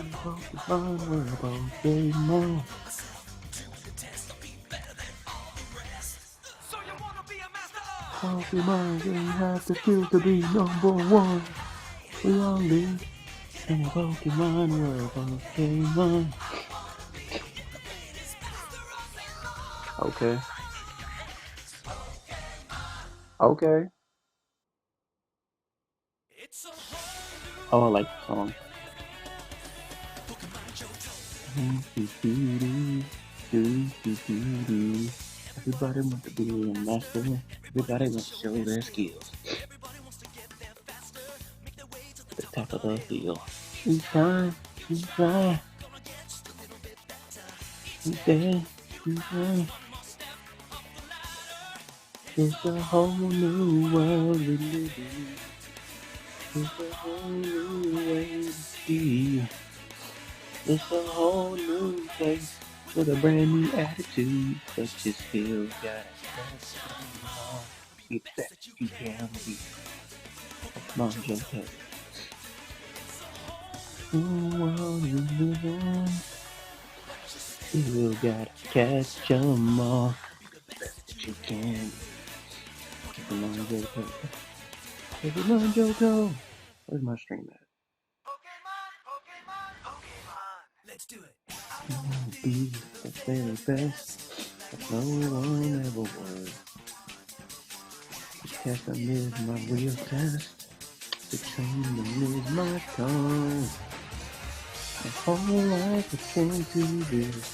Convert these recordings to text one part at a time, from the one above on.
Pokemon, we're Pokemon. Pokemon, we have to feel to be number one. We all live in a Pokemon world, Pokemon. Okay. Okay. Oh, I like the song. Everybody wants to be a master. Everybody wants to show their skills. The top of the hill. She's fine. She's fine. She's there. She's fine. It's a whole new world we live in. It's a whole new way to be. It's a whole new place with a brand new attitude, but you still got that. Be the best you can be. Come on, Joker. The world you live in, still gotta catch 'em all. Be the best that you can. Come on, Joker. Come on, Joker. Where's my stream at? Let's do it. Be the very best that no one ever was. The test is my real test. The training is my cause. My whole life I came to this.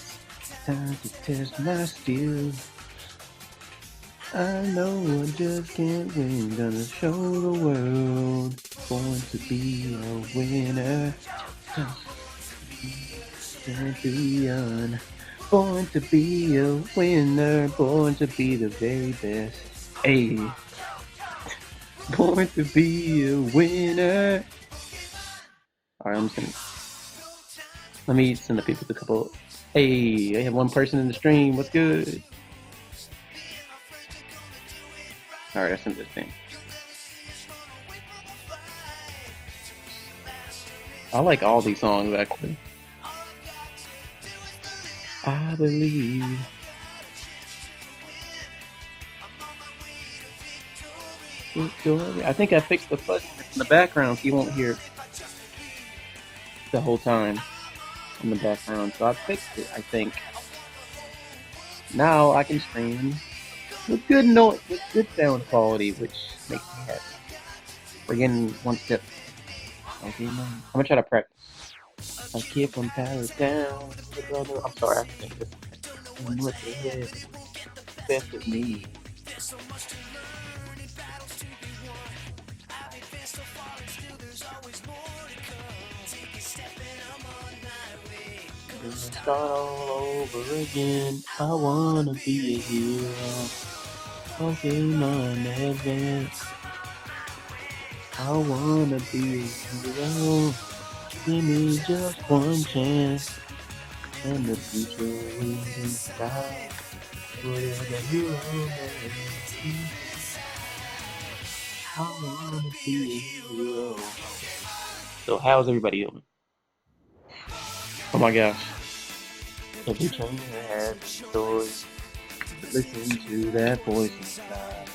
Time to test my skills. I know I just can't win. Gonna show the world. Born to be a winner. Champion. Born to be a winner. Born to be the very best. Hey. Born to be a winner. Alright, I'm just gonna. Let me send the people a couple. Hey, I have one person in the stream. What's good? Alright, I sent this thing. I like all these songs actually. I believe. I think I fixed the fuzz in the background so you won't hear it the whole time in the background. So I fixed it, I think. Now I can stream with good noise, with good sound quality, which makes me happy. We're getting one step. Okay, man. I'm gonna try to practice. I keep on power down. I'm sorry, I think this. And what the heck? Best of me. Start all over again. I wanna be a hero. Pokemon Advance. I wanna be a hero. Give me just one chance. And the future is inside. Whatever hero may be. I wanna be a hero. So how's everybody doing? Oh my gosh. Every time I have a story, listen to that voice inside.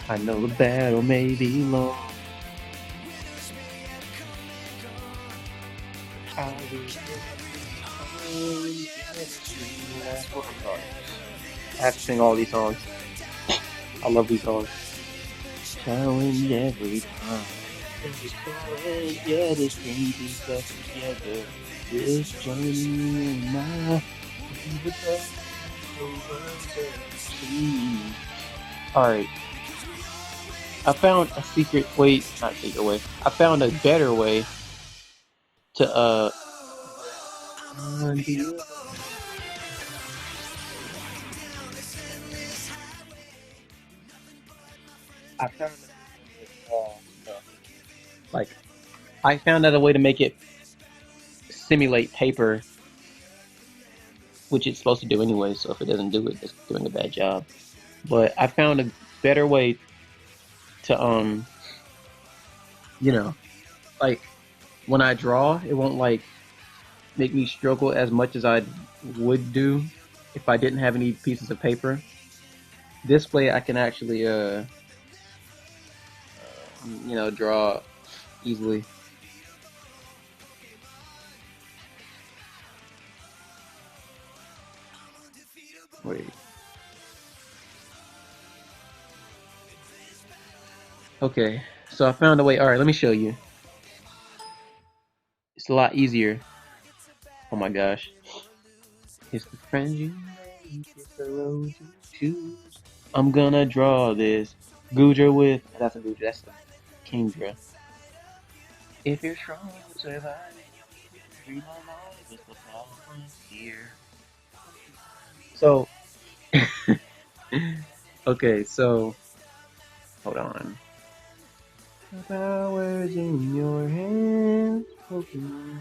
I know the battle may be long. I have to sing all these songs. I love these songs. Challenge every time. Yeah, this can be stuck together. This journey and I will be the best over. Alright. I found a secret way, not secret way. I found a better way to I found like I found out a way to make it simulate paper, which it's supposed to do anyway. So if it doesn't do it, it's doing a bad job. But I found a better way to like when I draw, it won't like make me struggle as much as I would do if I didn't have any pieces of paper. This way I can actually draw easily. Wait. Okay, so I found a way. Alright, let me show you. It's a lot easier. Oh my gosh. It's the friend you make, it's the road you choose. I'm gonna draw this Gudra with. That's a Gudra, that's the Kingdra. If you're strong, you'll survive. Dream alive, it's the power here. So, okay, so hold on. The power's in your hands, Pokemon.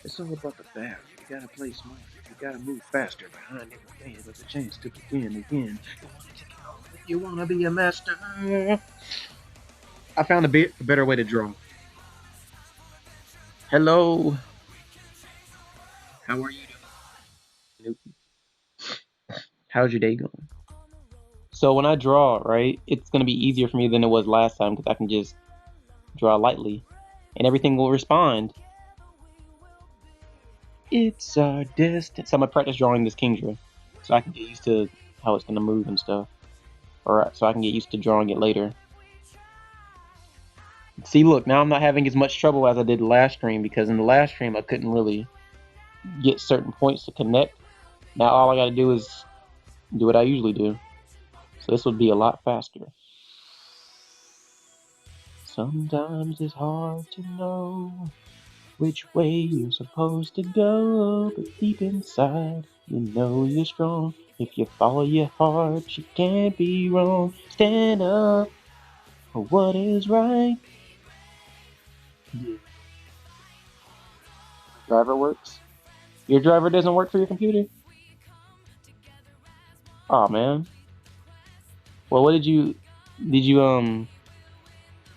It's all about the battle. You gotta play smart. You gotta move faster. Behind every man there's a chance to begin again. You wanna take it all if you wanna be a master. I found a better way to draw. Hello. How are you doing? How's your day going? So when I draw, right, it's gonna be easier for me than it was last time because I can just draw lightly, and everything will respond. It's our destiny. So I'm gonna practice drawing this Kingdra, so I can get used to how it's gonna move and stuff, or so I can get used to drawing it later. See, look, now I'm not having as much trouble as I did last stream because in the last stream I couldn't really get certain points to connect. Now all I gotta do is do what I usually do. So this would be a lot faster. Sometimes it's hard to know which way you're supposed to go, but deep inside, you know you're strong. If you follow your heart, you can't be wrong. Stand up for what is right. Yeah. Driver works. Your driver doesn't work for your computer? Oh man. Well, what did you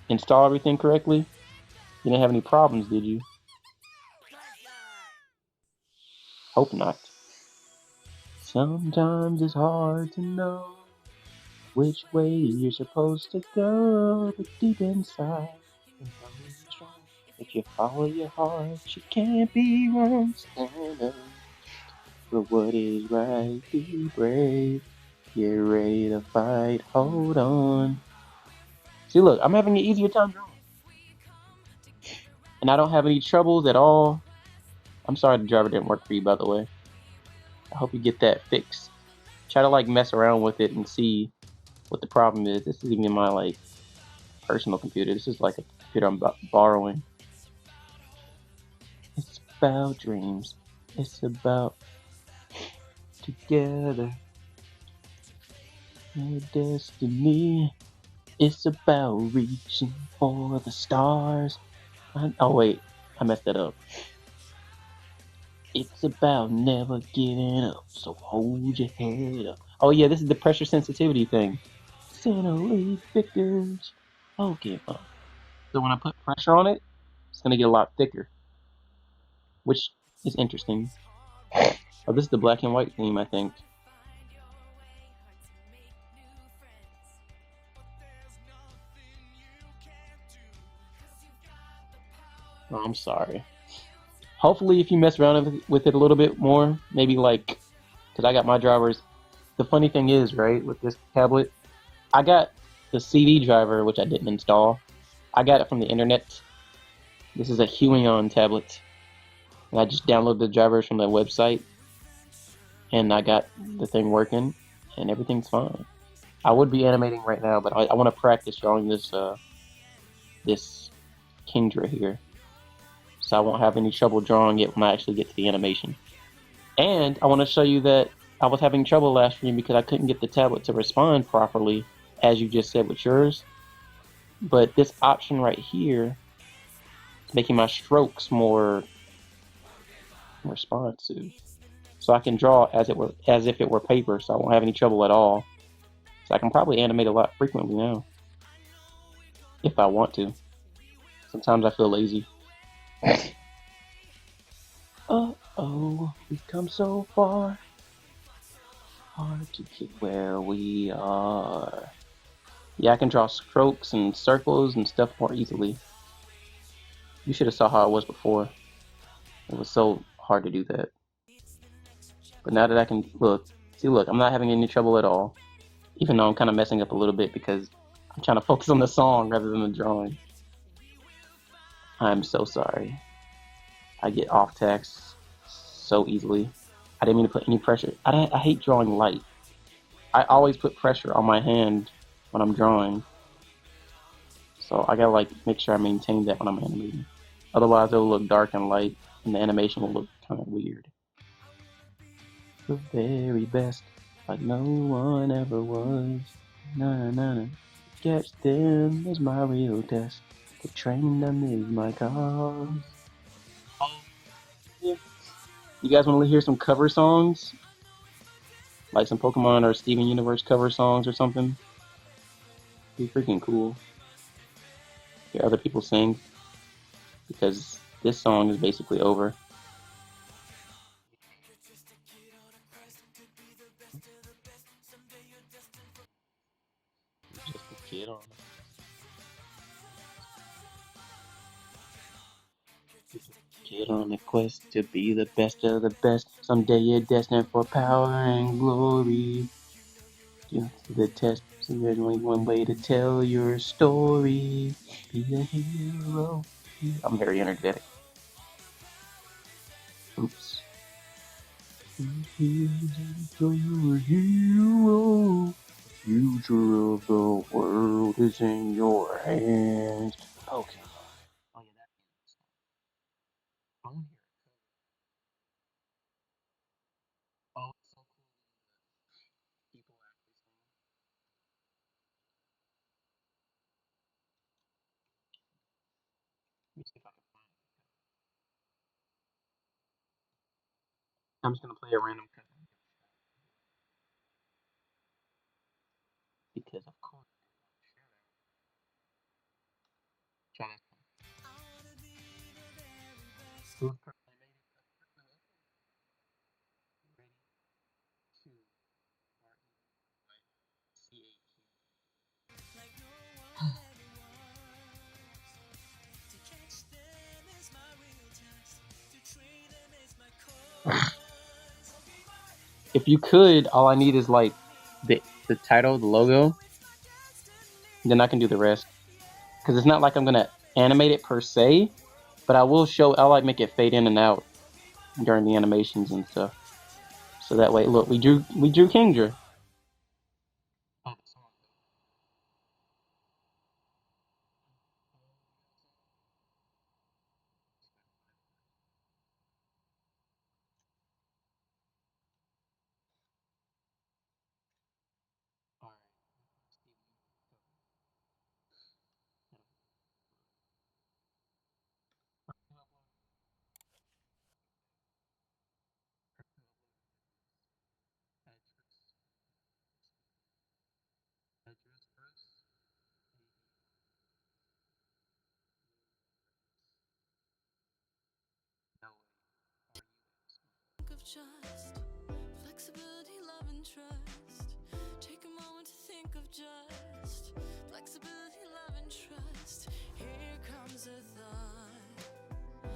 install everything correctly? You didn't have any problems, did you? Hope not. Sometimes it's hard to know which way you're supposed to go, but deep inside, you know you're strong. If you follow your heart, you can't be wrong. Stand up for what is right. Be brave. Get ready to fight. Hold on. See, look, I'm having an easier time drawing, and I don't have any troubles at all. I'm sorry the driver didn't work for you, by the way. I hope you get that fixed. Try to like mess around with it and see what the problem is. This is even my like personal computer. This is like a computer I'm borrowing. It's about dreams. It's about together. Your destiny. It's about reaching for the stars. Oh wait, I messed that up. It's about never giving up, so hold your head up. Oh yeah, this is the pressure sensitivity thing. Centerly thickers. Okay, fine. So when I put pressure on it, it's gonna get a lot thicker, which is interesting. Oh, this is the black and white theme, I think. Oh, I'm sorry. Hopefully, if you mess around with it a little bit more, maybe like, because I got my drivers. The funny thing is, right, with this tablet, I got the CD driver, which I didn't install. I got it from the internet. This is a Huion tablet. And I just downloaded the drivers from the website. And I got the thing working, and everything's fine. I would be animating right now, but I want to practice drawing this this Kingdra here, so I won't have any trouble drawing it when I actually get to the animation. And I want to show you that I was having trouble last stream because I couldn't get the tablet to respond properly, as you just said with yours. But this option right here is making my strokes more responsive. So I can draw as if it were paper, so I won't have any trouble at all. So I can probably animate a lot frequently now, if I want to. Sometimes I feel lazy. Uh-oh, we've come so far. Hard to get where we are. Yeah, I can draw strokes and circles and stuff more easily. You should have saw how it was before. It was so hard to do that. But now that I can look, I'm not having any trouble at all. Even though I'm kind of messing up a little bit because I'm trying to focus on the song rather than the drawing. I'm so sorry. I get off task so easily. I didn't mean to put any pressure. I hate drawing light. I always put pressure on my hand when I'm drawing. So I gotta like make sure I maintain that when I'm animating. Otherwise it'll look dark and light and the animation will look kind of weird. The very best, like no one ever was. Na na na. Catch them is my real test. To train them is my cause. You guys want to hear some cover songs? Like some Pokemon or Steven Universe cover songs or something? Be freaking cool. Hear other people sing. Because this song is basically over. Just a kid on a quest to be the best of the best. Someday you're destined for power and glory. You to the test, so there's only one way to tell your story. Be a hero. I'm very energetic. Oops. So you're a hero. Future of the world is in your hands. Okay. Oh yeah, that is. I want to hear it. Oh, it's so cool. People actually sing. Let me see if I can find it. I'm just gonna play a random cut because of course. Try this one. Who's currently made it? Ready? Two. If you could, all I need is like the title, the logo, then I can do the rest. Because it's not like I'm gonna animate it per se, but I'll like make it fade in and out during the animations and stuff. So that way, look, we drew Kingdra. Of just flexibility, love, and trust. Take a moment to think of just flexibility, love, and trust. Here comes a thought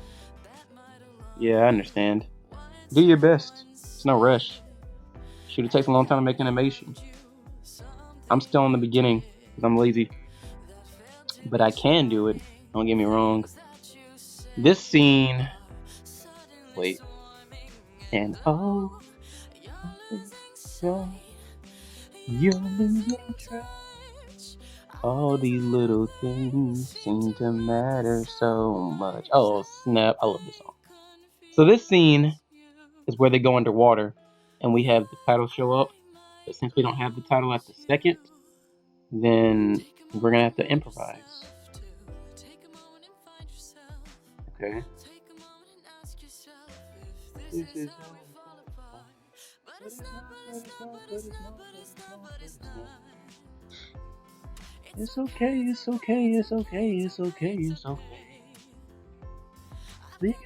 that might alarm. Yeah, I understand. Do your best. It's no rush. Shoot, it takes a long time to make animation. I'm still in the beginning because I'm lazy, but I can do it. Don't get me wrong. This scene. Wait. And oh, you're losing track. All these little things seem to matter so much. Oh snap! I love this song. So this scene is where they go underwater, and we have the title show up. But since we don't have the title at the second, then we're gonna have to improvise. Okay. This is how we fall apart. But it's not, but it's not, but it's not, but it's not, but it's not. It's okay, it's okay, it's okay, it's okay, it's okay. We got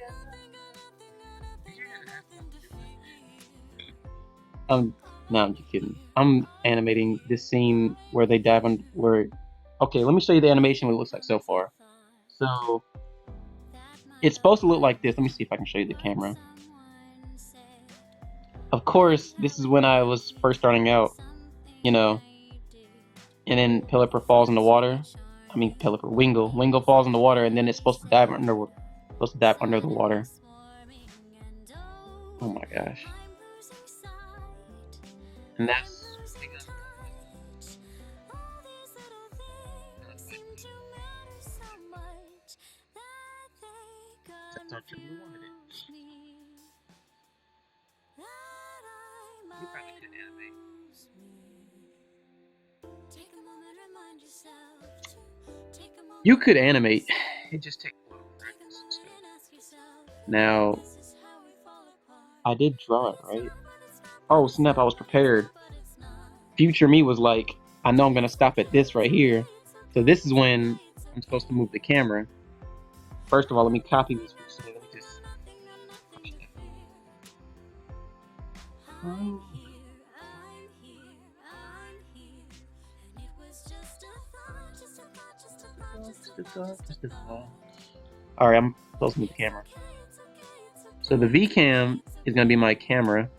no, I'm just kidding. I'm animating this scene where they dive on where. Okay, let me show you the animation what it looks like so far. So it's supposed to look like this. Let me see if I can show you the camera. Of course, this is when I was first starting out, you know. And then Pelipper falls in the water. I mean Pelipper, Wingle falls in the water, and then it's supposed to dive under the water. Oh my gosh. And that's how you wanted it. You probably could animate. You could animate. It just takes a little practice and stuff. Now, I did draw it, right? Oh snap! I was prepared. Future me was like, I know I'm gonna stop at this right here. So this is when I'm supposed to move the camera. First of all, let me copy this. So let me just. All right, I'm supposed to move the camera. So the V cam is gonna be my camera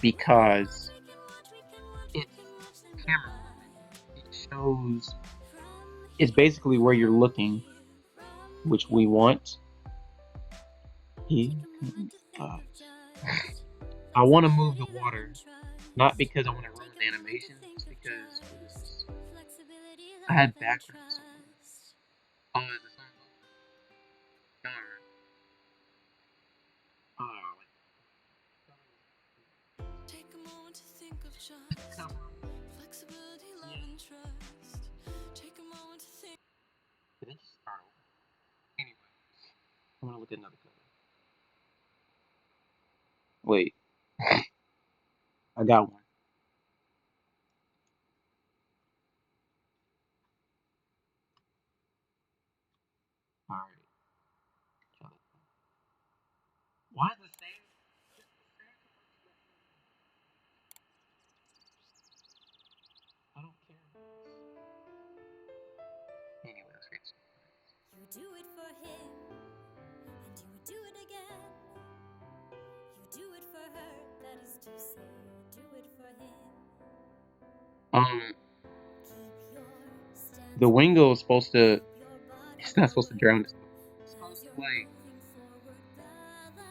because it's camera. It shows. It's basically where you're looking, which we want. I want to move the water, not because I want to ruin the animation, just because I had background. Oh, is the song? Take a moment to think of just flexibility, love, and trust. Take a moment to think. Did it just start over? Anyway, I'm gonna look at another color. Wait, I got one. All right. Why is the same? I don't care. Anyway, let's read some. You do it for him, and you would do it again. You do it for her, that is to say, you'll do it for him. The Wingo is supposed to. It's not supposed to drown. It's supposed to like.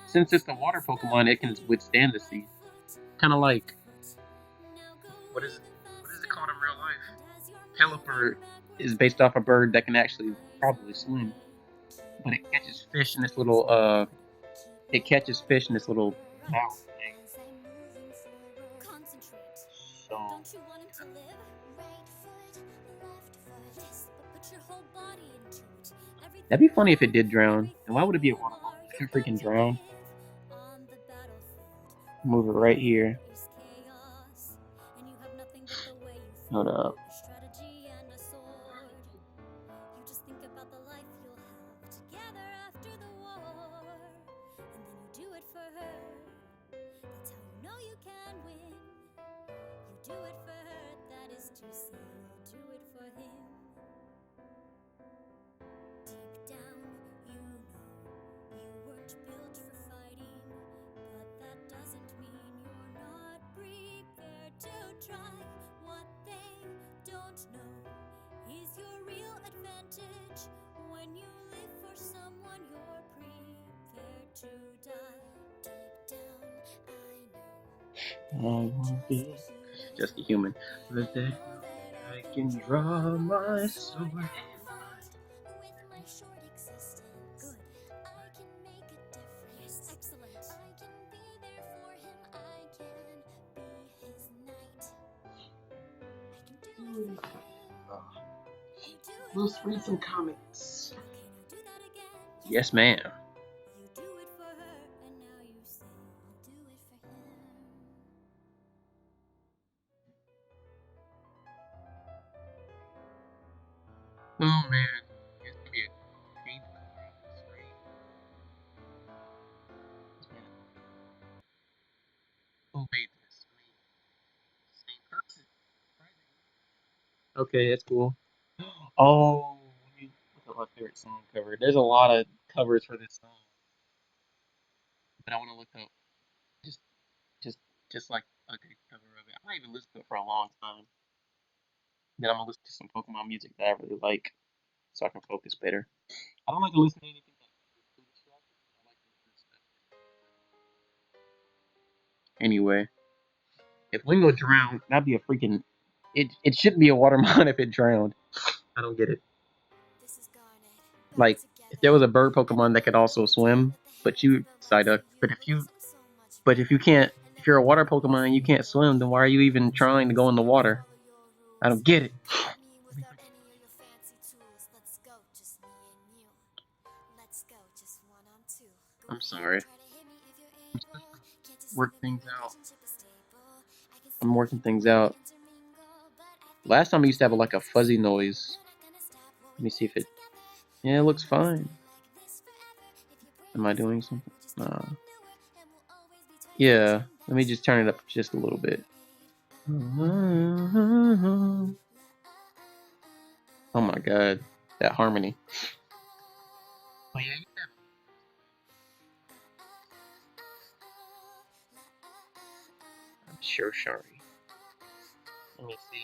Since it's the water Pokemon, it can withstand the sea. Kind of like. What is it called in real life? Pelipper is based off a bird that can actually probably swim, but it catches fish in this little mouth thing. So that'd be funny if it did drown. And why would it be a water Pokemon? It can freaking drown. Move it right here. Hold up. Do it for her, that is to say, you'll do it for him. Deep down, you know you weren't built for fighting, but that doesn't mean you're not prepared to try. What they don't know is your real advantage. When you live for someone, you're prepared to die. Deep down, I won't be just a human. But that I can draw my sword. with my short existence, I can make a difference. Excellent. I can be there for him. I can be his knight. I can do it for him. Let's read some comments. Can you do that again? Yes, ma'am. You do it for her, and now you Oh man, it's gonna be a pain in the screen. Who made this? Same person. Okay, that's cool. Oh, what's my favorite song cover? There's a lot of covers for this song, but I want to look up just just just like a good cover of it. I might even listen to it for a long time. Then I'm gonna listen to some Pokemon music that I really like, so I can focus better. I don't like to listen to anything that's too distracting. I like to listen to stuff. Anyway, if Wingo drowned, that'd be a freaking. It shouldn't be a water mod if it drowned. I don't get it. Like if there was a bird Pokemon that could also swim, but you Psyduck, but if you can't, if you're a water Pokemon and you can't swim, then why are you even trying to go in the water? I don't get it. I'm sorry. Work things out. I'm working things out. Last time I used to have like a fuzzy noise. Let me see if it. Yeah, it looks fine. Am I doing something? Yeah. Let me just turn it up just a little bit. Oh my god, that harmony. Oh yeah, I'm sure sorry. Let me see.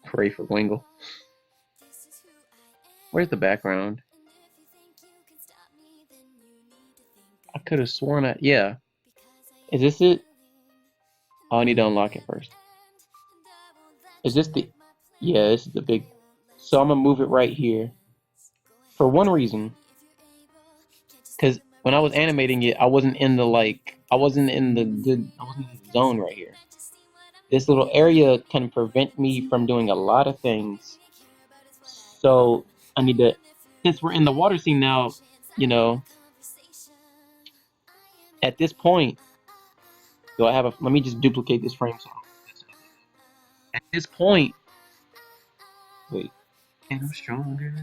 Pray for Wingle. Where's the background? I could have sworn I. Yeah. Is this it? Oh, I need to unlock it first. Is this the. Yeah, this is the big. So I'm gonna move it right here. For one reason. Because when I was animating it, I wasn't in the like. I wasn't in the good. I wasn't in the zone right here. This little area can prevent me from doing a lot of things. So I need to, since we're in the water scene now, you know, at this point, do I have a, let me just duplicate this frame. So at this point, wait, and I'm stronger.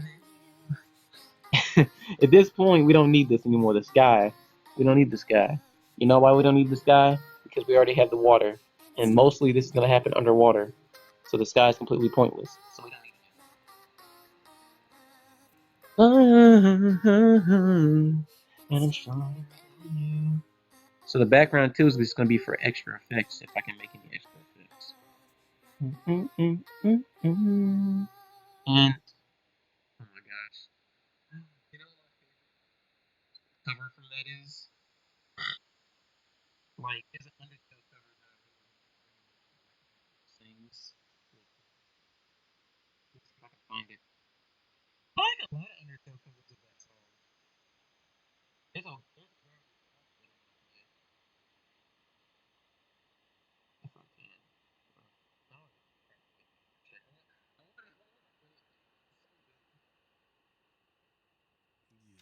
At this point, we don't need this anymore. The sky, we don't need the sky. You know why we don't need the sky? Because we already have the water, and mostly this is gonna happen underwater. So the sky is completely pointless. So we don't need it. And I'm stronger than you. So the background too is just going to be for extra effects if I can make any extra effects. And oh my gosh, you know what my favorite cover from that is? Like, there's an Undertale cover that I really sings. Let's see if I can find it. I like a lot of Undertale covers of that song. There's a very if I can. No,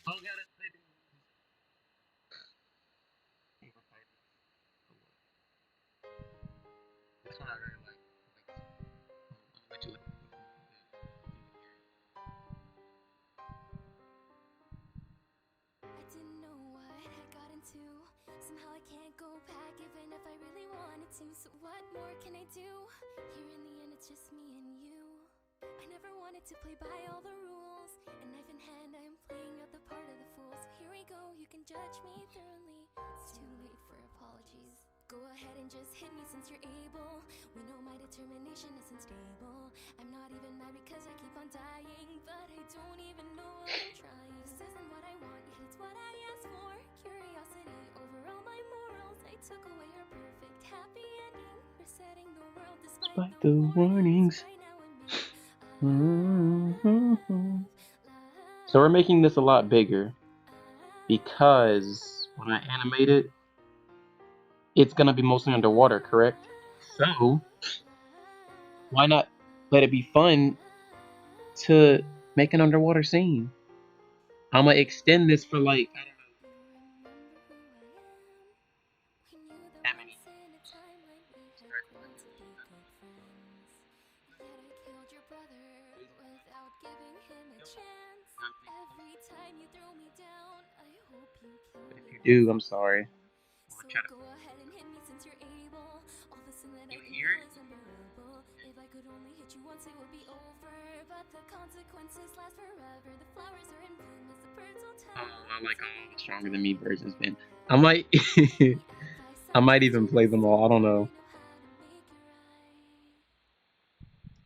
oh, got it. That's what I really like. I'll let you listen. I didn't know what I got into. Somehow I can't go back even if I really wanted to. So what more can I do? Here in the end it's just me and you. I never wanted to play by all the rules. And knife in hand I'm playing out the part of the fool. So here we go, you can judge me thoroughly. It's too late for apologies. Go ahead and just hit me since you're able. We know my determination isn't stable. I'm not even mad because I keep on dying, but I don't even know what I'm trying. This isn't what I want, yet it's what I asked for. Curiosity over all my morals. I took away your perfect happy ending. Resetting the world despite the warnings. So we're making this a lot bigger because when I animate it, it's gonna be mostly underwater, correct? So why not let it be fun to make an underwater scene? I'm gonna extend this for like I don't know that many. But if you do, I'm sorry. I'm gonna try to. Go ahead and hit me since you're able. All the sin that You I can hear feel it? is unbearable. If I could only hit you once, it would be over. But the consequences last forever. The flowers are in bloom as the birds will tell. Oh, I like all the Stronger Than Me versions, man. I might, I might even play them all. I don't know.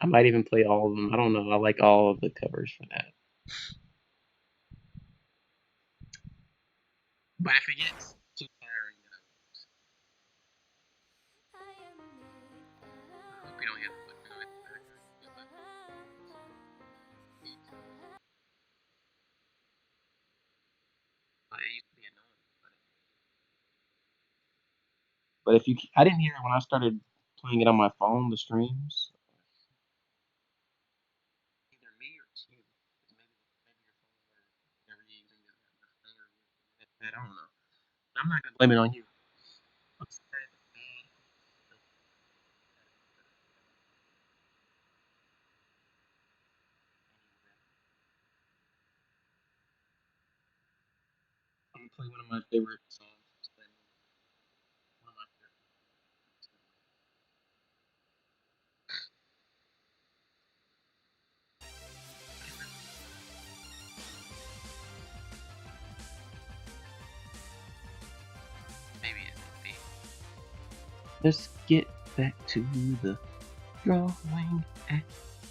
I might even play all of them. I don't know. I like all of the covers for that. But if it gets too tiring, then I hope you don't hear the foot noise in the background. But it used to be annoying. But if you, I didn't hear it when I started playing it on my phone, the streams. Either me or it's you. 'Cause maybe your phone or whatever you're using doesn't have enough thing or your headset. I don't know. I'm not gonna blame it on you. I'm sorry if it's bad. I'm gonna play one of my favorite songs. One of my favorite. Maybe it would be. Let's get back to the drawing at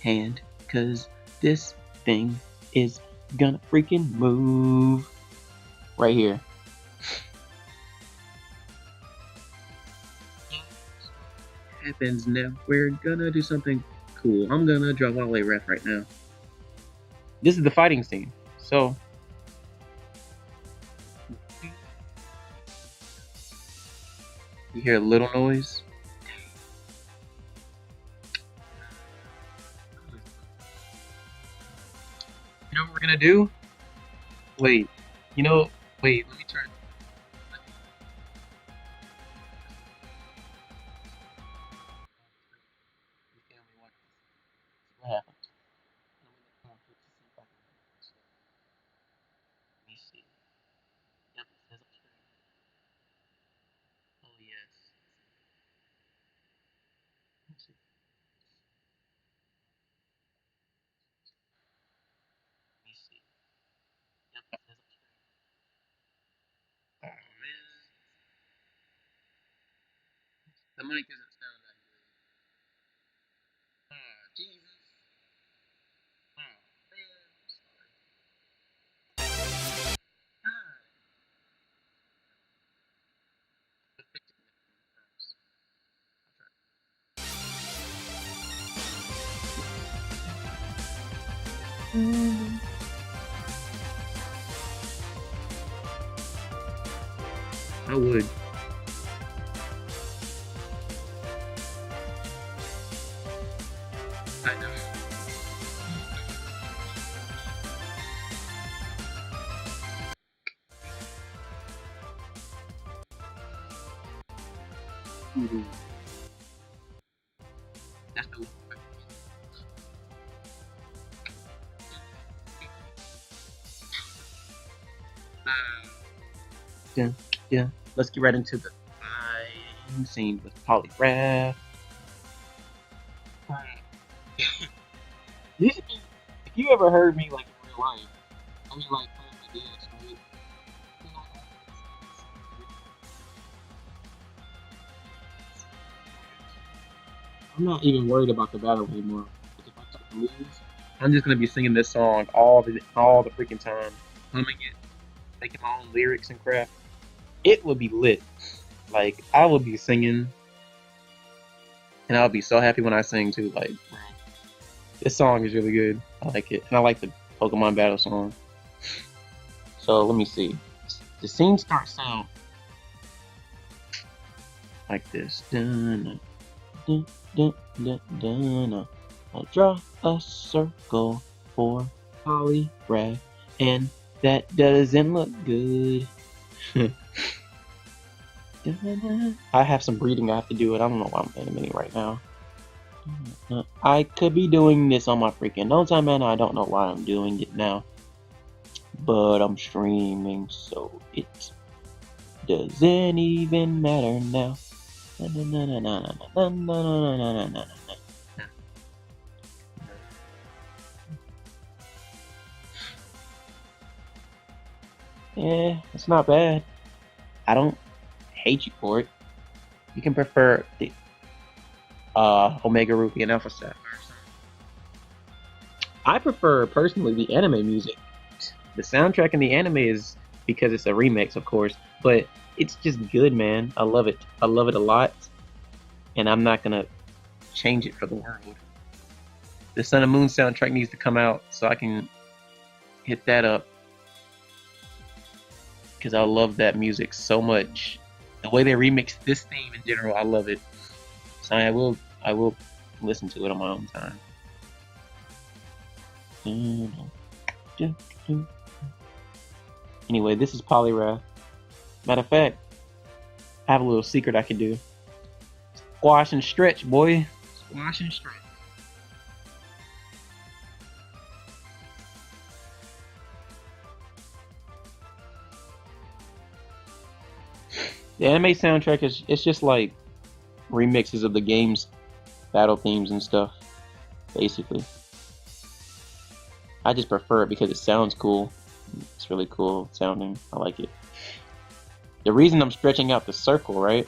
hand, cause this thing is gonna freaking move right here. Happens now. We're gonna do something cool. I'm gonna draw volley ref right now. This is the fighting scene. So you hear a little noise. You know what we're gonna do? Wait. You know. Wait. Let me turn. What happened? Let me see. Yep, it says upstream. Oh yes. Let me see. Let me see. Yep, it says upstream. Oh man, the mic doesn't sound that good. Ah, Jesus. Oh man, I'm sorry. Ah, let's fix it next time. I would. I know. Mm-hmm. That's the one. Yeah, yeah. Let's get right into the fighting scene with Polygraph. If you ever heard me like in real life, I mean like playing my DS, right? I'm not even worried about the battle anymore. Because if I start to lose, I'm just gonna be singing this song all the freaking time, humming it, making my own lyrics and crap. It would be lit. Like I would be singing, and I'll be so happy when I sing too. Like this song is really good. I like it, and I like the Pokemon battle song. So let me see. The scene starts out like this. Dun, dun, dun, dun, dun. I'll draw a circle for polygraph, and that doesn't look good. I have some breathing I have to do it. I don't know why I'm animating right now. I could be doing this on my freaking no time, man. I don't know why I'm doing it now. but I'm streaming, so it doesn't even matter now. Na, na, na, na, na, na, na, na, na, na, na, na. Yeah, it's not bad. I don't hate you for it. You can prefer the Omega Ruby and Alpha Sapphire. I prefer personally the anime music. The soundtrack in the anime is because it's a remix, of course, but it's just good, man. I love it. I love it a lot, and I'm not gonna change it for the world. The Sun and Moon soundtrack needs to come out so I can hit that up because I love that music so much. The way they remix this theme in general, I love it. So I will listen to it on my own time. Anyway, this is Polyrath. Matter of fact, I have a little secret I can do. Squash and stretch, boy. Squash and stretch. The anime soundtrack is it's just like remixes of the game's battle themes and stuff, basically. I just prefer it because it sounds cool. It's really cool sounding. I like it. The reason I'm stretching out the circle, right?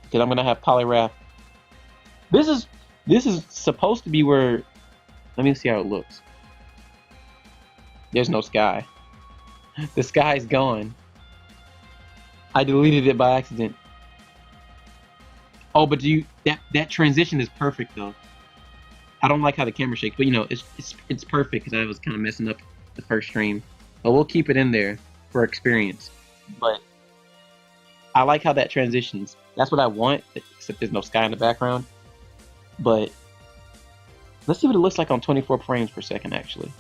Because I'm gonna have Polyrath. This is supposed to be where. Let me see how it looks. There's no sky. The sky's gone. I deleted it by accident. Oh, but that transition is perfect though. I don't like how the camera shakes, but you know it's perfect because I was kind of messing up the first stream. But we'll keep it in there for experience. But I like how that transitions. That's what I want, except there's no sky in the background. But let's see what it looks like on 24 frames per second. Actually,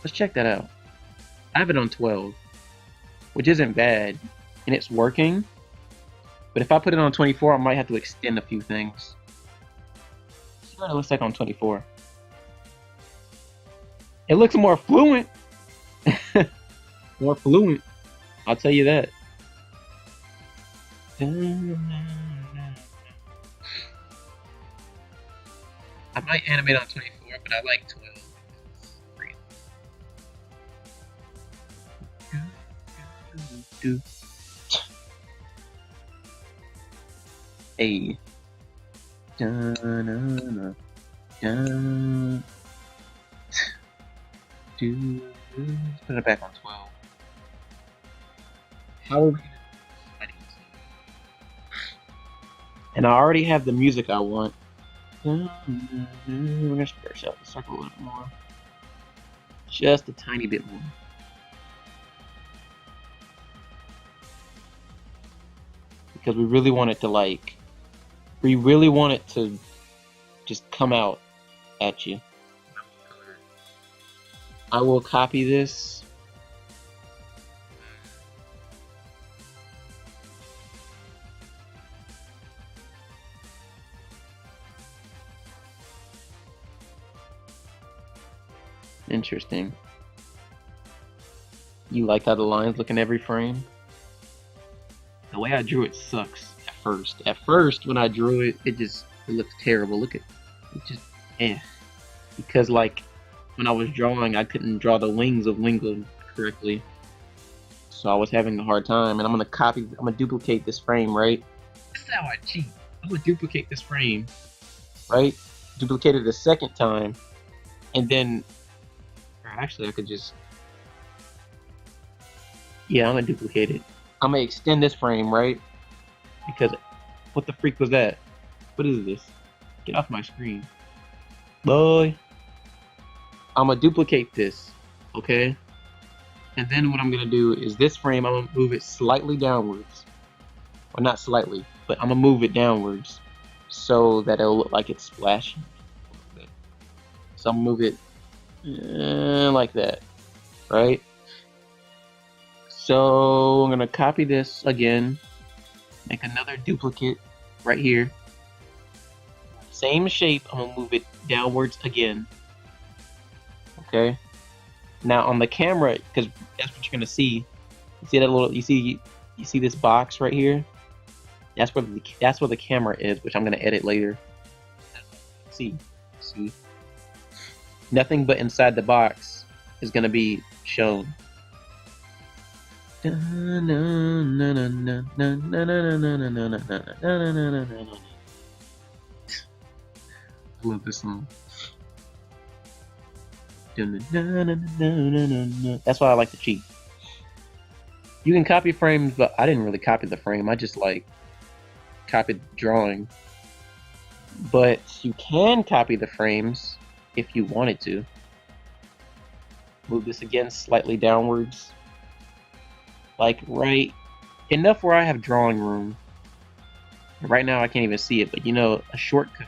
let's check that out. I have it on 12, which isn't bad, and it's working. But if I put it on 24, I might have to extend a few things. Let's see what it looks like on 24. It looks more fluent. More fluent. I'll tell you that. I might animate on 24, but I like 12. Hey. Let's put it back on 12. How are we gonna and I already have the music I want. We're gonna stretch out the circle a little bit more. Just a tiny bit more. Because we really want it to just come out at you. I will copy this. Interesting. You like how the lines look in every frame? The way I drew it sucks at first. At first, when I drew it, it looks terrible. Look at it, just because like when I was drawing, I couldn't draw the wings of Wingland correctly, so I was having a hard time. And I'm gonna duplicate this frame, right? This is how I cheat. I'm gonna duplicate this frame, right? Duplicate it a second time, and then actually I could just I'm gonna duplicate it. I'm gonna extend this frame, right? Because what the freak was that? What is this? Get off my screen. Boy. I'm gonna duplicate this, okay? And then what I'm gonna do is this frame, I'm gonna move it slightly downwards. Or not slightly, but I'm gonna move it downwards so that it'll look like it's splashing. So I'm gonna move it like that, right? So I'm gonna copy this again, make another duplicate right here. Same shape, I'm gonna move it downwards again. Okay. Now on the camera, because that's what you're gonna see. You see that little? You see this box right here? That's where the camera is, which I'm gonna edit later. See, see, nothing but inside the box is gonna be shown. I love this song. That's why I like to cheat. You can copy frames, but I didn't really copy the frame. I just like copied the drawing. But you can copy the frames if you wanted to. Move this again slightly downwards. Like right enough where I have drawing room. Right now I can't even see it, but you know, a shortcut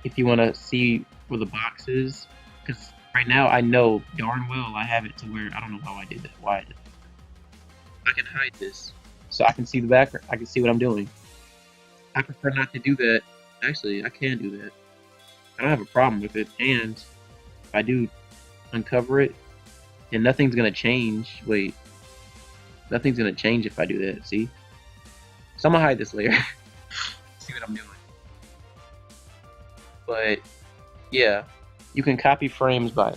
if you want to see where the box is. Because right now I know darn well I have it to where I don't know how I did that. Why I did that. I can hide this so I can see the background. I can see what I'm doing. I prefer not to do that. Actually, I can do that. I don't have a problem with it. And if I do uncover it, and nothing's gonna change. Wait, nothing's gonna change if I do that. See? So I'm gonna hide this layer. See what I'm doing. But yeah, you can copy frames by.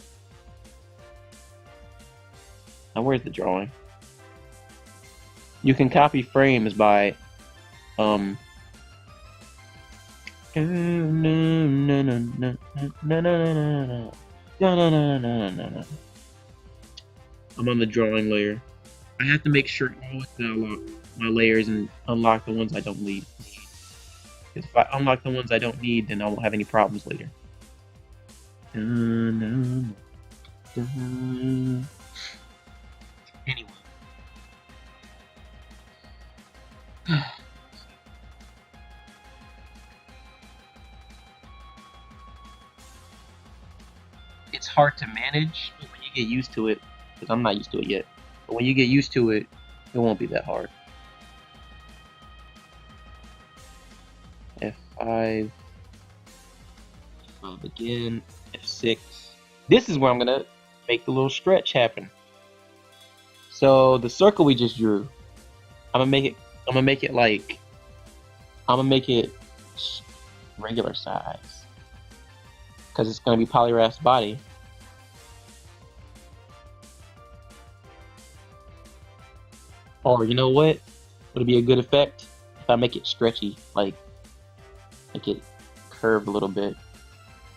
Now where's the drawing? You can copy frames by I'm on the drawing layer. I have to make sure always to unlock my layers and unlock the ones I don't need. Because if I unlock the ones I don't need, then I won't have any problems later. Anyway. It's hard to manage, but when you get used to it, because I'm not used to it yet, but when you get used to it, it won't be that hard. F5, F5 again, F6. This is where I'm gonna make the little stretch happen. So the circle we just drew, I'm gonna make it regular size, because it's gonna be Polyraph's body. Or you know what? Would be a good effect if I make it stretchy, like make it curved a little bit,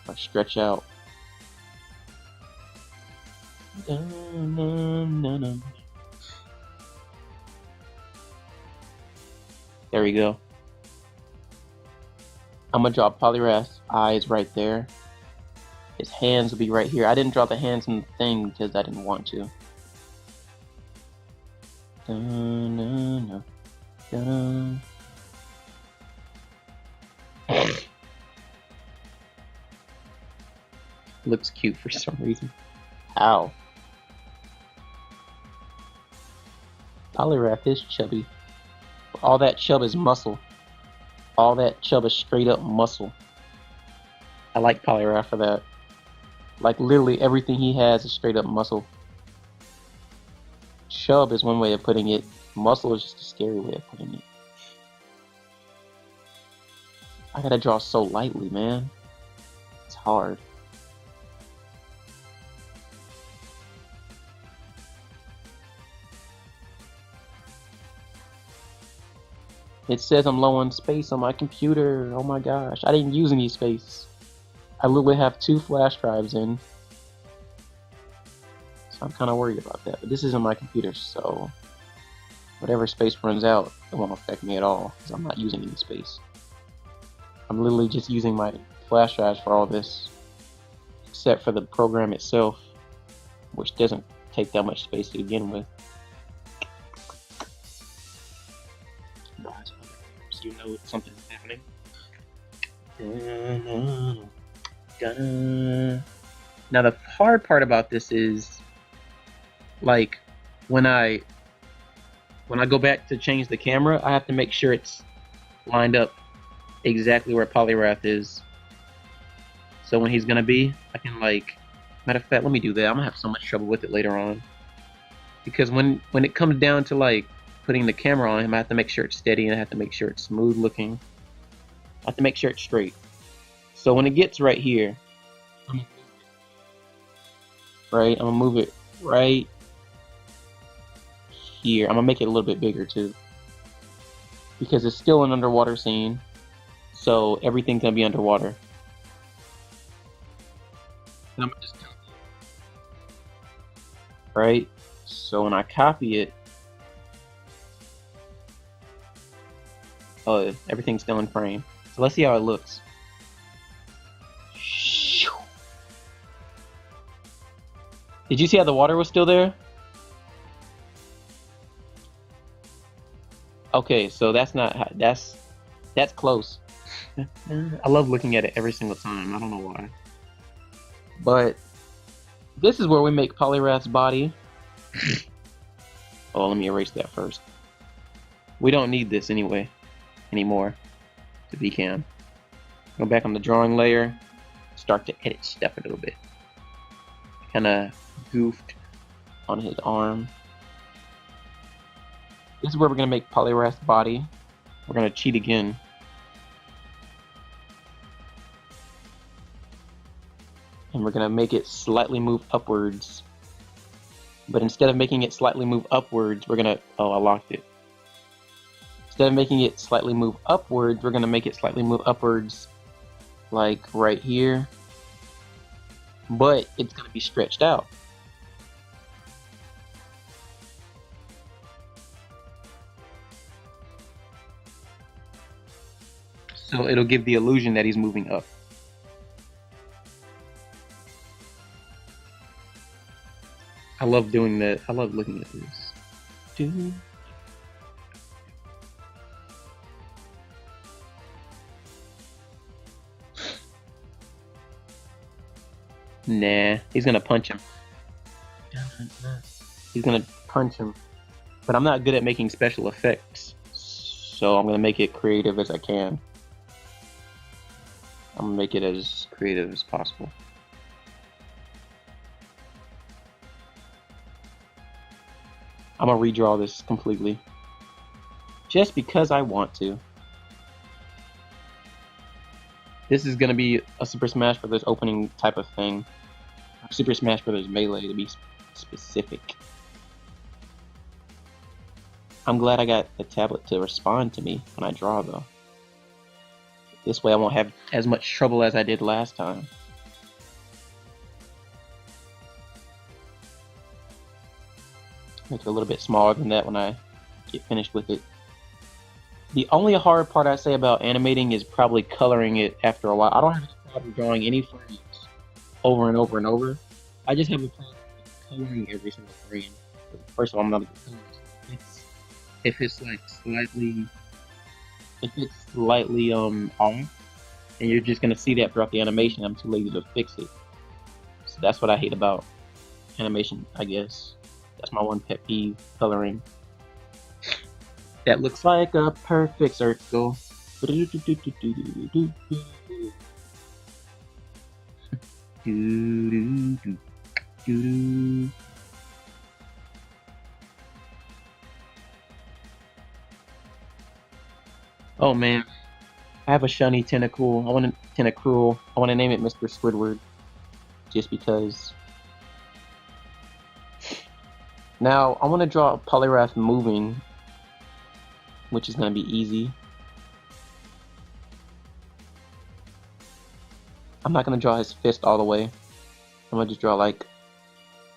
or stretch out. There we go. I'm gonna draw Polyraph's eyes right there. His hands will be right here. I didn't draw the hands in the thing because I didn't want to. Looks cute for some reason. Ow. Polyraph is chubby. All that chub is muscle. All that chub is straight up muscle. I like Polyraph for that. Like literally everything he has is straight up muscle. Chub is one way of putting it. Muscle is just a scary way of putting it. I gotta draw so lightly, man. It's hard. It says I'm low on space on my computer. Oh my gosh, I didn't use any space. I literally have 2 flash drives in. So I'm kind of worried about that. But this isn't my computer, so whatever space runs out, it won't affect me at all, because I'm not using any space. I'm literally just using my flash drives for all this, except for the program itself, which doesn't take that much space to begin with. So you know something's happening. Now the hard part about this is, like, when I go back to change the camera, I have to make sure it's lined up exactly where Polyraph is. So when he's gonna be, I can like Matter of fact, let me do that. I'm gonna have so much trouble with it later on. Because when it comes down to like putting the camera on him, I have to make sure it's steady and I have to make sure it's smooth looking. I have to make sure it's straight. So when it gets right here, right, I'm gonna move it right here. I'm gonna make it a little bit bigger too. Because it's still an underwater scene. So everything's gonna be underwater. And I'm gonna just copy it. Right? So when I copy it, oh, everything's still in frame. So let's see how it looks. Did you see how the water was still there? Okay, so that's not that's close. I love looking at it every single time. I don't know why. But this is where we make Polyrath's body. Oh, let me erase that first. We don't need this anymore to be cam. Go back on the drawing layer, start to edit stuff a little bit. Kind of goofed on his arm. This is where we're gonna make Polyrath's body. We're gonna cheat again. And we're gonna make it slightly move upwards. But instead of making it slightly move upwards, we're gonna, oh, I locked it. Instead of making it slightly move upwards, we're gonna make it slightly move upwards like right here. But it's gonna be stretched out. So it'll give the illusion that he's moving up. I love doing that. I love looking at this. Nah, he's gonna punch him. He's gonna punch him. But I'm not good at making special effects, so I'm gonna make it creative as I can. I'm gonna make it as creative as possible. I'm gonna redraw this completely. Just because I want to. This is gonna be a Super Smash Bros. Opening type of thing. Super Smash Bros. Melee to be specific. I'm glad I got a tablet to respond to me when I draw though. This way I won't have as much trouble as I did last time. Make it a little bit smaller than that when I get finished with it. The only hard part I say about animating is probably coloring it after a while. I don't have a problem drawing any frames over and over and over. I just have a problem with coloring every single frame. First of all, I'm not a good colorist. If it's like slightly off, and you're just gonna see that throughout the animation, I'm too lazy to fix it. So that's what I hate about animation, I guess. That's my one pet peeve, coloring. That looks like a perfect circle. Oh man, I have a shiny tentacle. I want to name it Mr. Squidward, just because. Now I want to draw a Polyrath moving, which is gonna be easy. I'm not gonna draw his fist all the way. I'm gonna just draw like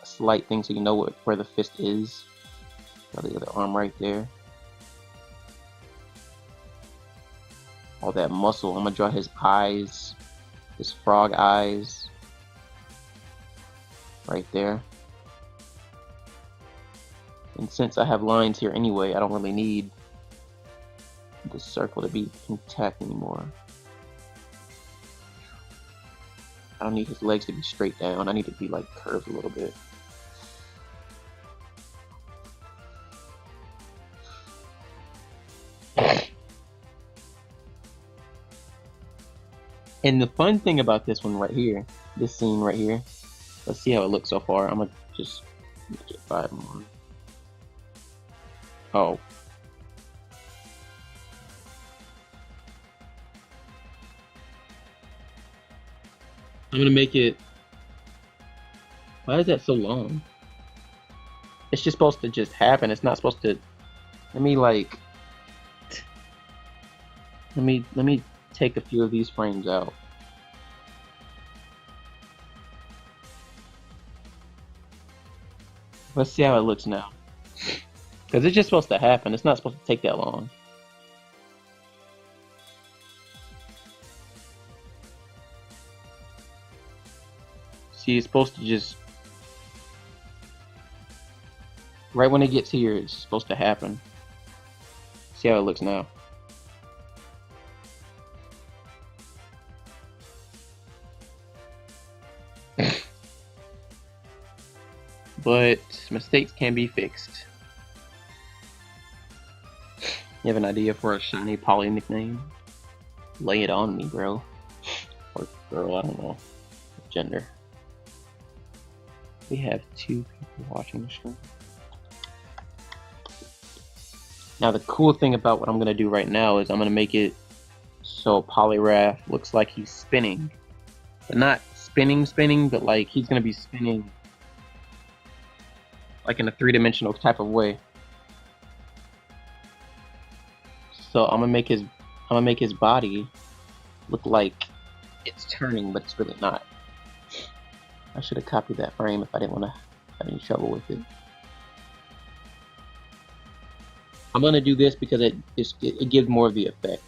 a slight thing so you know where the fist is. Draw the other arm right there. All that muscle. I'm gonna draw his eyes, his frog eyes, right there. And since I have lines here anyway, I don't really need the circle to be intact anymore. I don't need his legs to be straight down. I need it to be like curved a little bit. And the fun thing about this one right here, this scene right here, Let's see how it looks so far. I'm gonna just make it 5 more. Oh. I'm gonna make it. Why is that so long? It's just supposed to just happen. It's not supposed to. Let me like. Let me take a few of these frames out. Let's see how it looks now. Because it's just supposed to happen. It's not supposed to take that long. See, it's supposed to just. Right when it gets here, it's supposed to happen. See how it looks now. But mistakes can be fixed. You have an idea for a shiny poly nickname? Lay it on me, bro. Or girl, I don't know. Gender. We have 2 people watching the stream. Now the cool thing about what I'm gonna do right now is I'm gonna make it so Polyrath looks like he's spinning. But not spinning, but like he's gonna be spinning like in a 3-dimensional type of way. So I'm gonna make his body look like it's turning, but it's really not. I should have copied that frame if I didn't want to have any trouble with it. I'm gonna do this because it gives more of the effect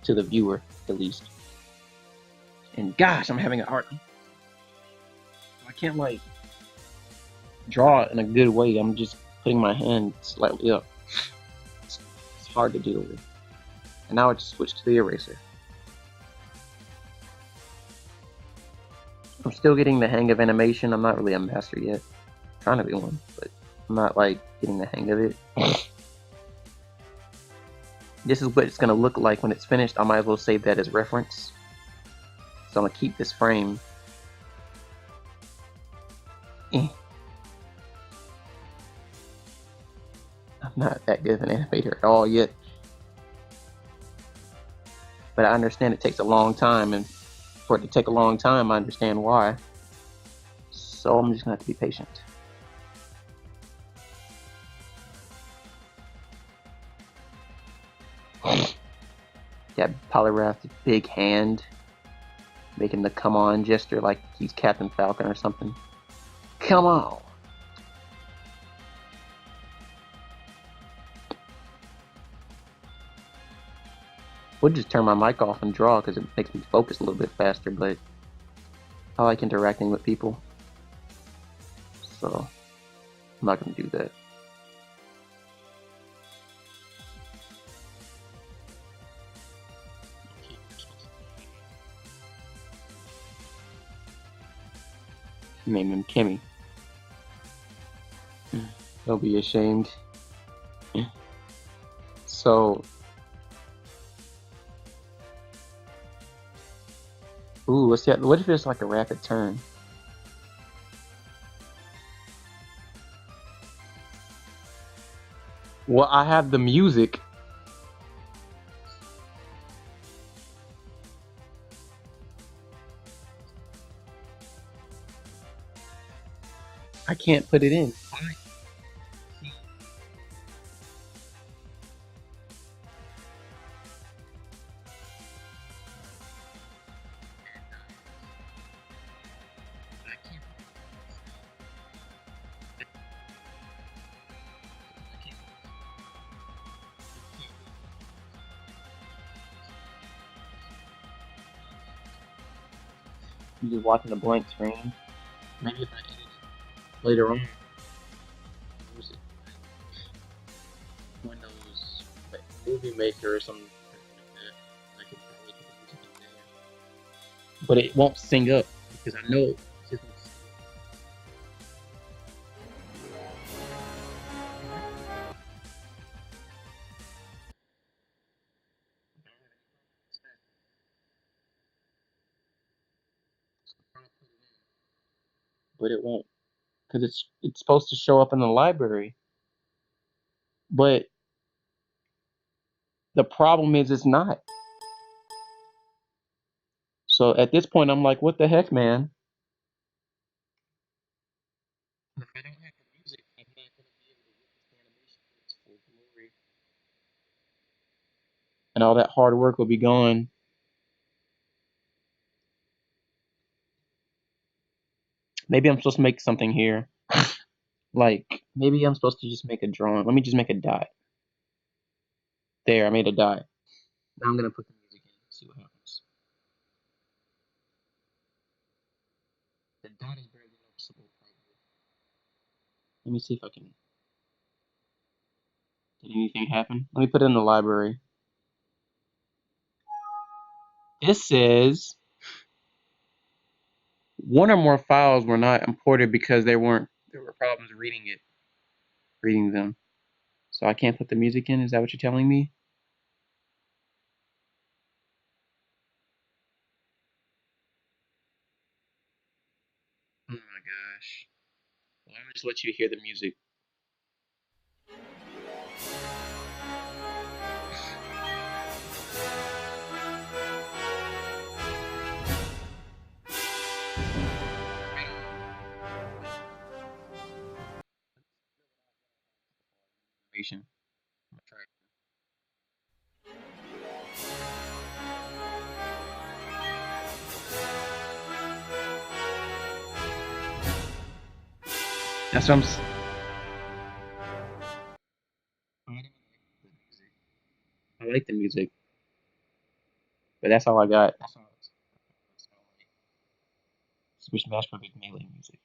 to the viewer, at least. And gosh, I'm having a hard. I can't like draw it in a good way. I'm just putting my hand slightly up. It's hard to deal with. And now I just switch to the eraser. I'm still getting the hang of animation. I'm not really a master yet. I'm trying to be one, but I'm not like getting the hang of it. This is what it's gonna look like when it's finished. I might as well save that as reference. So I'm gonna keep this frame. I'm not that good of an animator at all yet. But I understand it takes a long time, and for it to take a long time, I understand why. So I'm just gonna have to be patient. That Polyrath's big hand, making the come on gesture like he's Captain Falcon or something. Come on! Would just turn my mic off and draw because it makes me focus a little bit faster, but I like interacting with people. So I'm not gonna do that. Name him Kimmy. Don't be ashamed. So, ooh, what's that? What if it's like a rapid turn? Well, I have the music. I can't put it in. I'm just watching a blank screen. Maybe if I edit it later on. Use it. Windows like Movie Maker or something like that. I could probably put the music in there. But it won't sync up because I know it just won't sync up. but it won't because it's supposed to show up in the library. But the problem is it's not. So at this point, I'm like, what the heck, man? If I don't have the music, I'm not going to be able to witness the animation in its full glory. And all that hard work will be gone. Maybe I'm supposed to make something here. Like, maybe I'm supposed to just make a drawing. Let me just make a dot. There, I made a dot. Now I'm going to put the music in and see what happens. The dot is barely noticeable, probably. Let me see if I can. Did anything happen? Let me put it in the library. It says one or more files were not imported because there were problems reading them. So I can't put the music in. Is that what you're telling me? Oh my gosh. Well, I'm gonna just let you hear the music. I'm gonna try it. That's what I'm. I like the music, but that's all I got. That's all. Super Smash Bros. Melee music.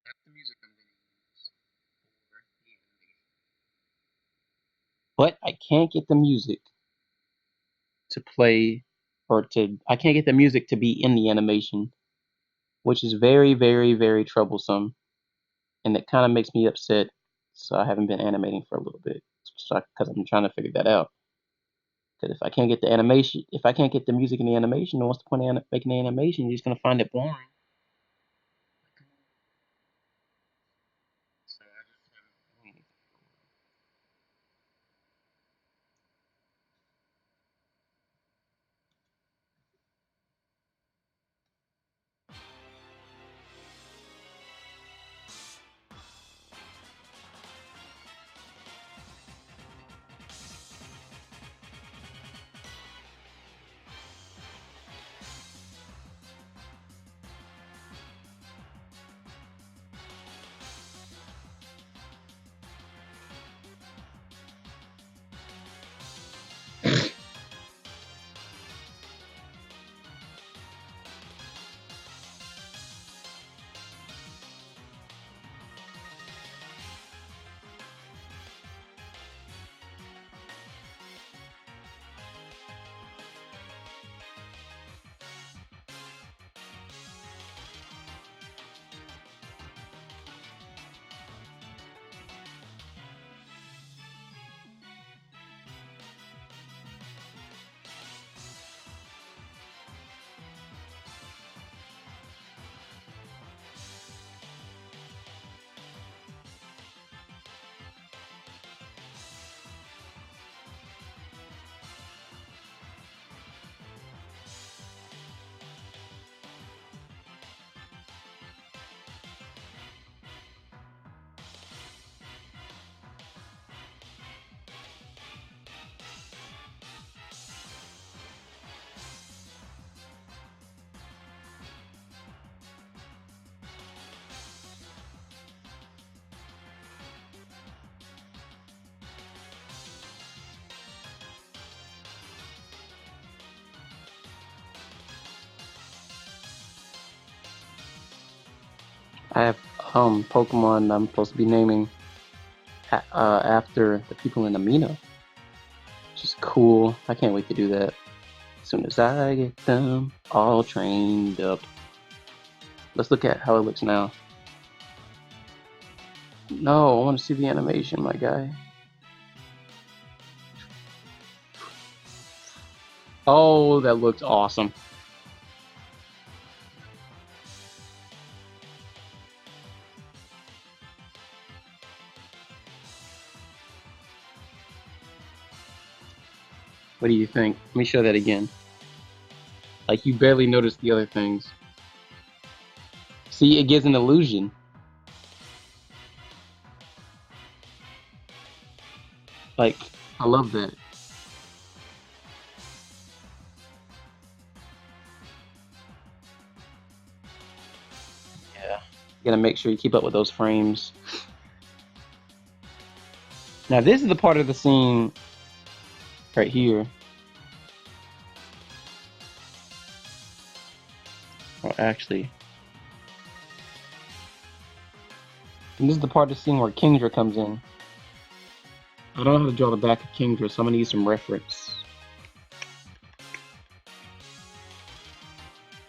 That's the music I'm gonna use for the animation. But I can't get the music to play I can't get the music to be in the animation, which is very, very, very troublesome. And it kind of makes me upset. So I haven't been animating for a little bit because I'm trying to figure that out. Because if I can't get the animation, if I can't get the music in the animation, then what's the point of making the animation? You're just gonna find it boring. So I just haven't done anything for a while. I have Pokemon I'm supposed to be naming after the people in Amino, which is cool. I can't wait to do that as soon as I get them all trained up. Let's look at how it looks now. No, I want to see the animation, my guy. Oh, that looks awesome. What do you think? Let me show that again. Like, you barely notice the other things. See, it gives an illusion. Like, I love that. Yeah. You gotta make sure you keep up with those frames. Now, this is the part of the scene right here. Oh, actually. And this is the part of the scene where Kingdra comes in. I don't know how to draw the back of Kingdra, so I'm gonna use some reference.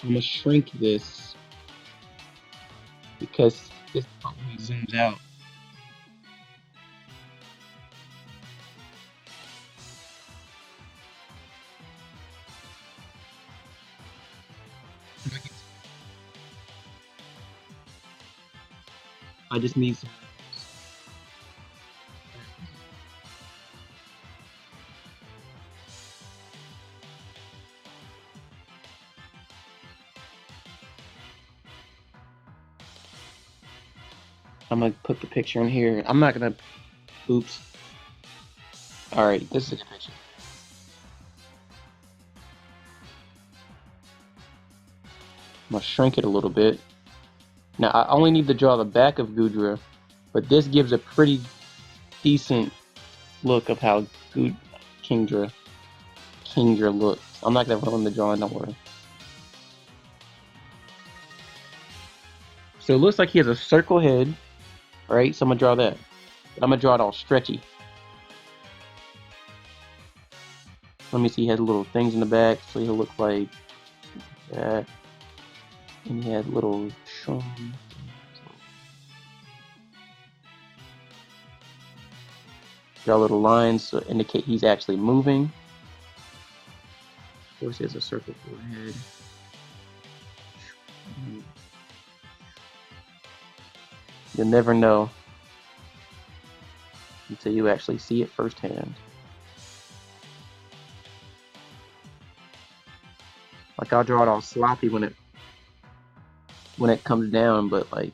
I'm gonna shrink this because this probably zooms out. I just need some. I'm gonna put the picture in here. I'm not gonna. Oops. Alright, this is a picture. I'm gonna shrink it a little bit. Now, I only need to draw the back of Goodra, but this gives a pretty decent look of how Kingdra looks. I'm not gonna ruin the drawing, don't worry. So it looks like he has a circle head, right? So I'm gonna draw that. But I'm gonna draw it all stretchy. Let me see, he has little things in the back, so he'll look like that. And he has little shrooms. Draw little lines to indicate he's actually moving. Of course, he has a circle forehead. You'll never know until you actually see it firsthand. Like, I'll draw it all sloppy when it comes down, but like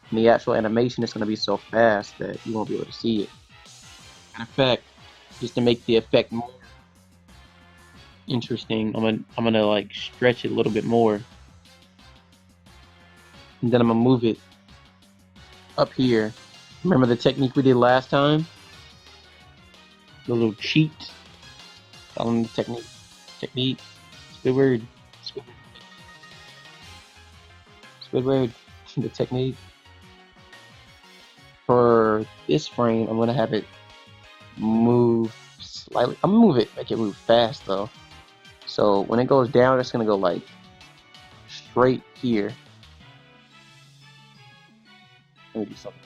in the actual animation, it's gonna be so fast that you won't be able to see it. In fact, just to make the effect more interesting, I'm gonna like stretch it a little bit more, and then I'm gonna move it up here. Remember the technique we did last time? The little cheat. The technique. Technique. Squidward. Squidward. The technique. For this frame, I'm gonna have it move slightly. I'm gonna make it move fast though. So when it goes down, it's gonna go like straight here. Let me do something.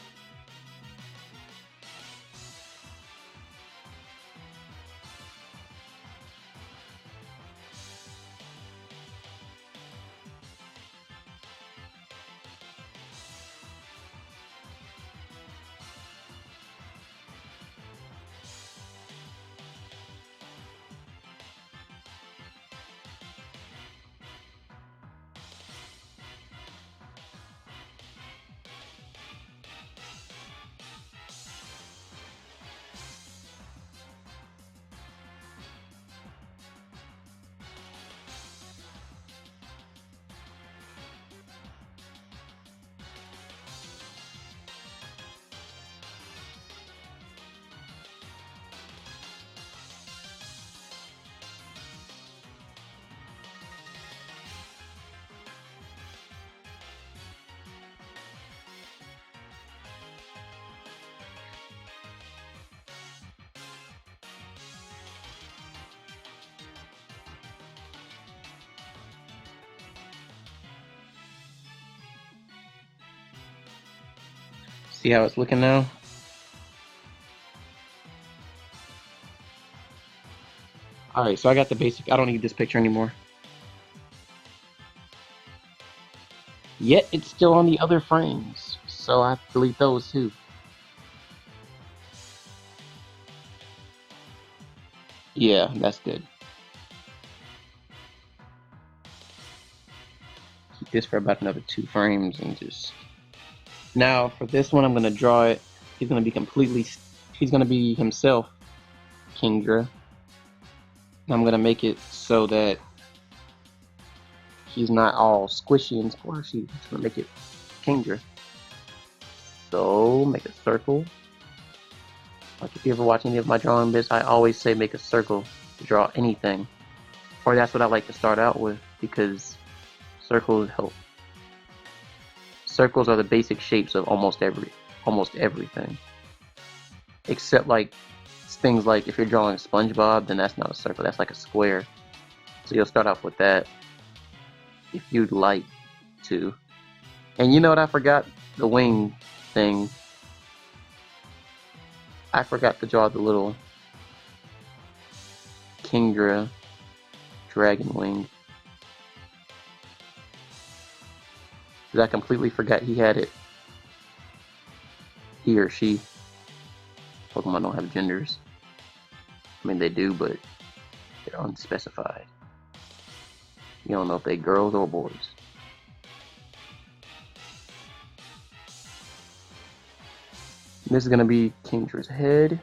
See how it's looking now? Alright, so I got the basic. I don't need this picture anymore. Yet it's still on the other frames, so I have to delete those too. Yeah, that's good. Keep this for about another 2 frames and just... Now, for this one, I'm going to draw it. He's going to be completely... He's going to be himself, Kingdra. I'm going to make it so that he's not all squishy and squashy. I'm just going to make it Kingdra. So, make a circle. Like if you ever watch any of my drawing bits, I always say make a circle to draw anything. Or that's what I like to start out with, because circles help. Circles are the basic shapes of almost everything. Except like things like if you're drawing SpongeBob, then that's not a circle, that's like a square. So you'll start off with that if you'd like to. And you know what I forgot? The wing thing. I forgot to draw the little Kingdra dragon wing. Because I completely forgot he had it. He or she. Pokemon don't have genders. I mean, they do, but they're unspecified. You don't know if they're girls or boys. This is going to be Kingdra's head.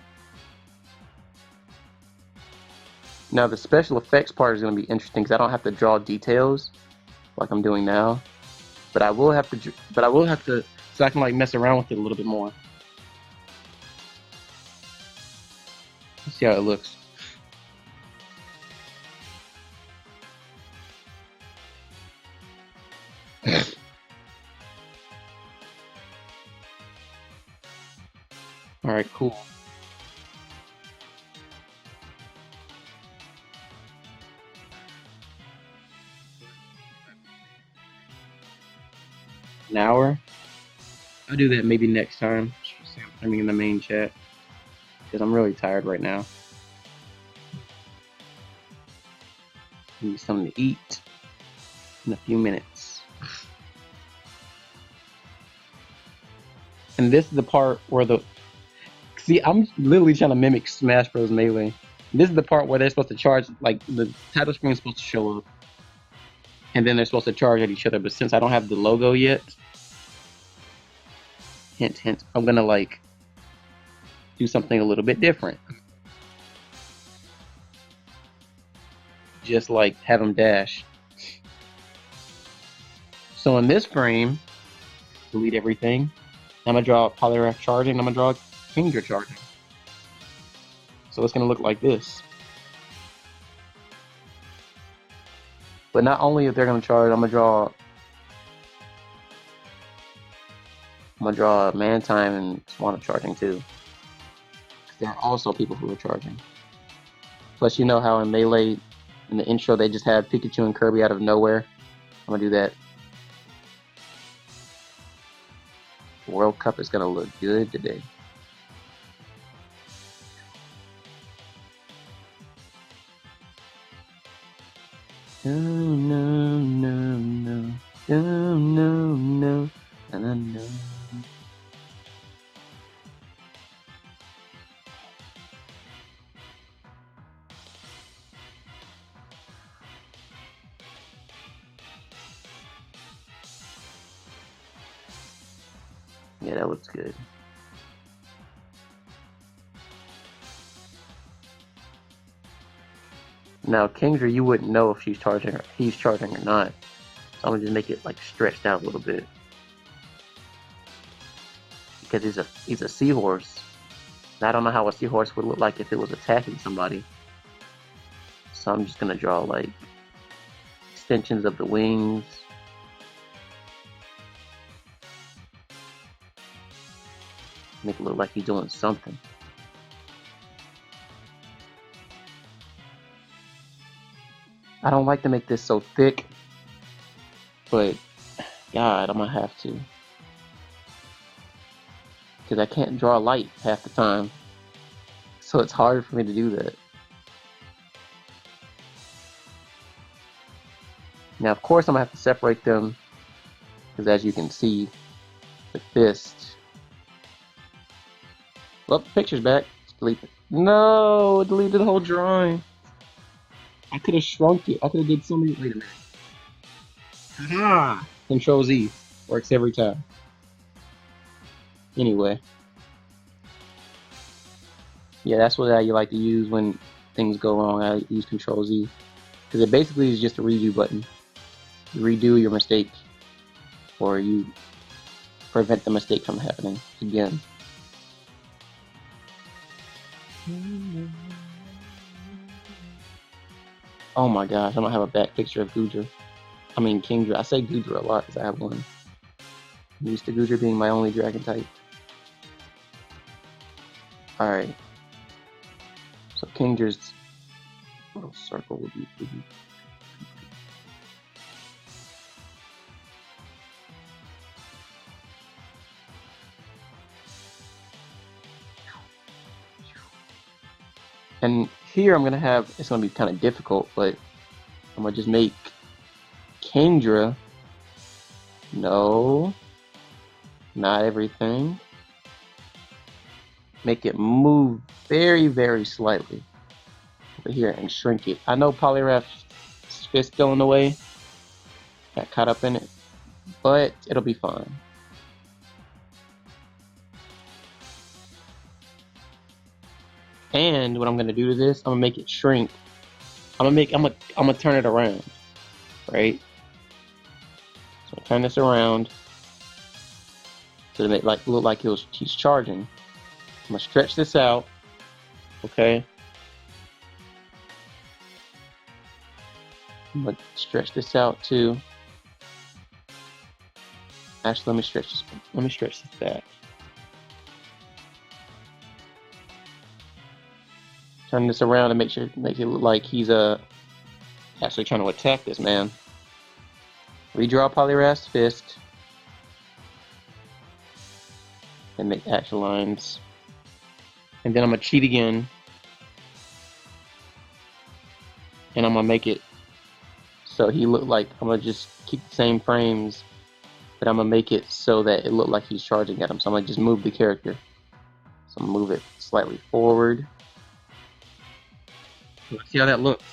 Now the special effects part is going to be interesting because I don't have to draw details like I'm doing now, but I will have to, so I can like mess around with it a little bit more. Let's see how it looks. Alright, cool. An hour? I'll do that maybe next time. I mean in the main chat. Because I'm really tired right now. Need something to eat in a few minutes. And this is the part where the... See, I'm literally trying to mimic Smash Bros. Melee. This is the part where they're supposed to charge, like, the title screen is supposed to show up. And then they're supposed to charge at each other, but since I don't have the logo yet, hint, hint, I'm gonna, like, do something a little bit different. Just, like, have them dash. So in this frame, delete everything. I'm gonna draw Polygraph charging, I'm gonna draw Kingdra charging. So it's gonna look like this. But not only if they're gonna charge, I'm gonna draw Mantine and Swanna charging too. There are also people who are charging. Plus, you know how in Melee, in the intro, they just have Pikachu and Kirby out of nowhere. I'm gonna do that. World Cup is gonna look good today. No, no, no, no, no, no, no, no, no. Yeah, that looks good. Now, Kingdra, you wouldn't know if he's charging or not. So I'm gonna just make it like stretched out a little bit because he's a seahorse. And I don't know how a seahorse would look like if it was attacking somebody. So I'm just gonna draw like extensions of the wings. Make it look like he's doing something. I don't like to make this so thick, but God, I'm gonna have to. because I can't draw light half the time. So it's hard for me to do that. Now, of course, I'm gonna have to separate them because, as you can see, the fist. Well, the picture's back. Let's delete it. No, deleted the whole drawing. I could have shrunk it. I could have did so many. Wait a minute. Ah, Control Z works every time. Anyway, yeah, that's what I like to use when things go wrong. I use Control Z because it basically is just a redo button. You redo your mistake, or you prevent the mistake from happening again. Oh my gosh, I'm gonna have a back picture of Gudra. I mean Kingdra. I say Gudra a lot because I have one. I'm used to Gudra being my only dragon type. Alright. So Kingdra's little circle would be pretty. And here I'm gonna have, it's gonna be kind of difficult, but I'm gonna just make Kingdra. No, not everything. Make it move very, very slightly over here and shrink it. I know Polyraph's fist still in the way. Got caught up in it, but it'll be fine. And what I'm gonna do to this, I'm gonna make it shrink. I'm gonna turn it around, right? So I turn this around to make look like he's charging. I'm gonna stretch this out, okay? I'm gonna stretch this out too. Actually, let me stretch this back. Turn this around and make it look like he's actually trying to attack this man. Redraw Polyraph's fist and make action lines. And then I'm gonna cheat again. And I'm gonna make it so he look like, I'm gonna just keep the same frames, but I'm gonna make it so that it look like he's charging at him. So I'm gonna just move the character. So I'm gonna move it slightly forward. Let's see how that looks.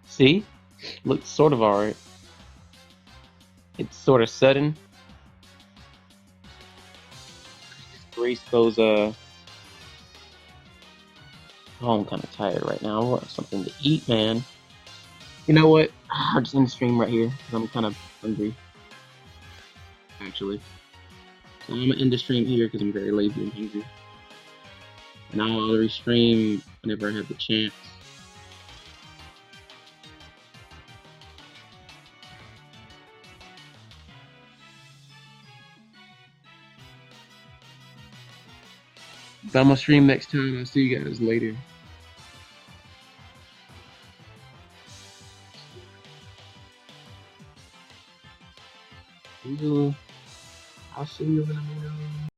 See? Looks sort of alright. It's sort of sudden. Erase those, oh, I'm kind of tired right now. I want something to eat, man. You know what? I'll just end the stream right here because I'm kind of hungry. Actually. So I'm gonna end the stream here because I'm very lazy and hungry. And I'll restream whenever I have the chance. But I'm gonna stream next time. I'll see you guys later. I'll see you in a minute.